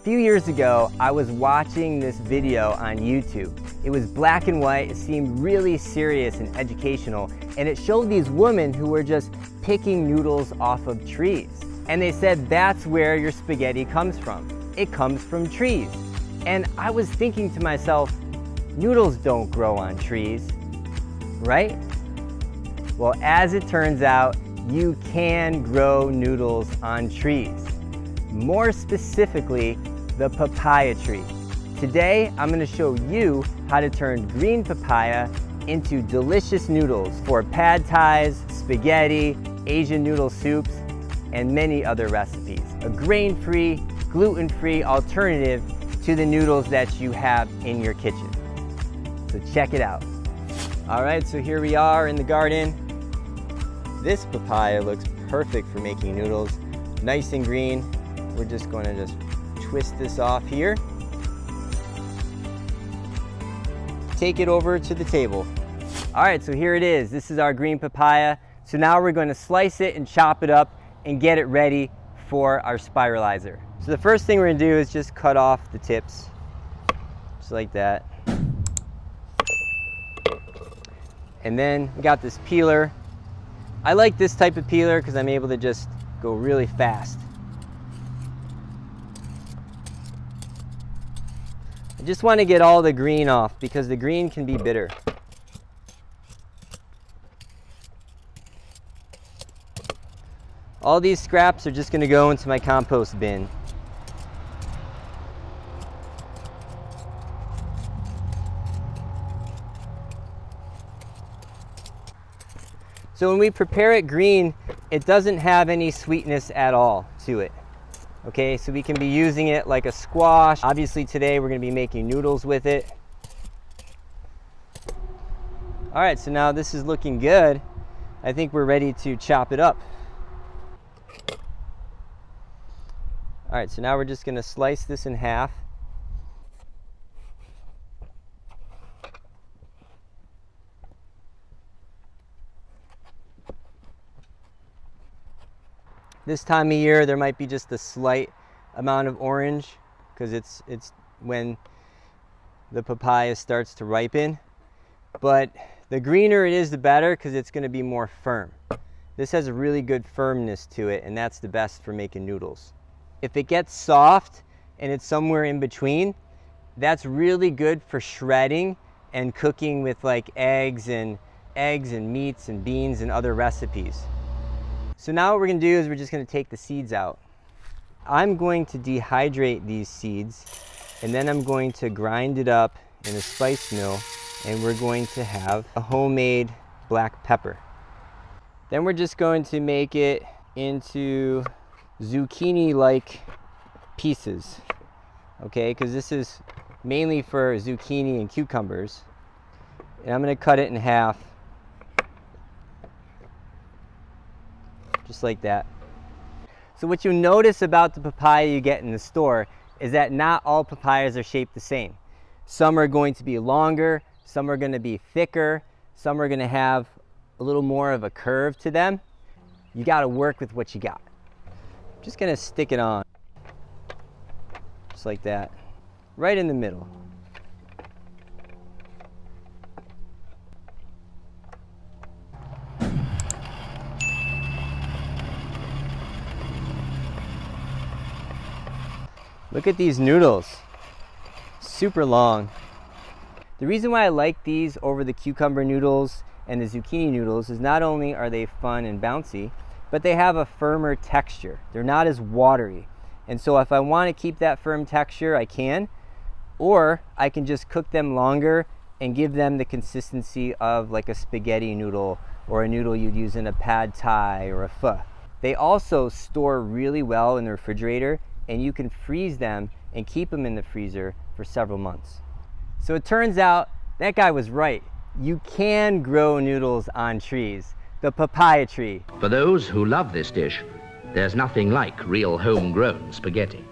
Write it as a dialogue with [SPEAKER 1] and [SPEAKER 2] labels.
[SPEAKER 1] few years ago, I was watching this video on YouTube. It was black and white, it seemed really serious and educational, and it showed these women who were just picking noodles off of trees. And they said that's where your spaghetti comes from. It comes from trees. And I was thinking to myself, noodles don't grow on trees, right? Well, as it turns out, you can grow noodles on trees. More specifically, the papaya tree. Today, I'm going to show you how to turn green papaya into delicious noodles for pad thais, spaghetti, Asian noodle soups, and many other recipes. A grain-free, gluten-free alternative to the noodles that you have in your kitchen. So check it out. All right, so here we are in the garden. This papaya looks perfect for making noodles. Nice and green. We're just going to twist this off here. Take it over to the table. All right, so here it is. This is our green papaya. So now we're going to slice it and chop it up and get it ready for our spiralizer. So the first thing we're going to do is just cut off the tips, just like that. And then we got this peeler. I like this type of peeler because I'm able to just go really fast. I just want to get all the green off because the green can be bitter. All these scraps are just going to go into my compost bin. So when we prepare it green, it doesn't have any sweetness at all to it. Okay, so we can be using it like a squash. Obviously today we're going to be making noodles with it. All right, so now this is looking good. I think we're ready to chop it up. All right, so now we're just going to slice this in half. This time of year, there might be just a slight amount of orange because it's when the papaya starts to ripen. But the greener it is, the better because it's going to be more firm. This has a really good firmness to it, and that's the best for making noodles. If it gets soft and it's somewhere in between, that's really good for shredding and cooking with like eggs and meats and beans and other recipes. So now what we're going to do is we're just going to take the seeds out. I'm going to dehydrate these seeds, and then I'm going to grind it up in a spice mill, and we're going to have a homemade black pepper. Then we're just going to make it into zucchini-like pieces, okay? Because this is mainly for zucchini and cucumbers. And I'm going to cut it in half. Just like that. So what you'll notice about the papaya you get in the store is that not all papayas are shaped the same. Some are going to be longer, some are going to be thicker, some are going to have a little more of a curve to them. You got to work with what you got. I'm just going to stick it on. Just like that. Right in the middle. Look at these noodles, super long. The reason why I like these over the cucumber noodles and the zucchini noodles is not only are they fun and bouncy, but they have a firmer texture. They're not as watery. And so if I want to keep that firm texture, I can, or I can just cook them longer and give them the consistency of like a spaghetti noodle or a noodle you'd use in a pad thai or a pho. They also store really well in the refrigerator, and you can freeze them and keep them in the freezer for several months. So it turns out that guy was right. You can grow noodles on trees. The papaya tree.
[SPEAKER 2] For those who love this dish, there's nothing like real homegrown spaghetti.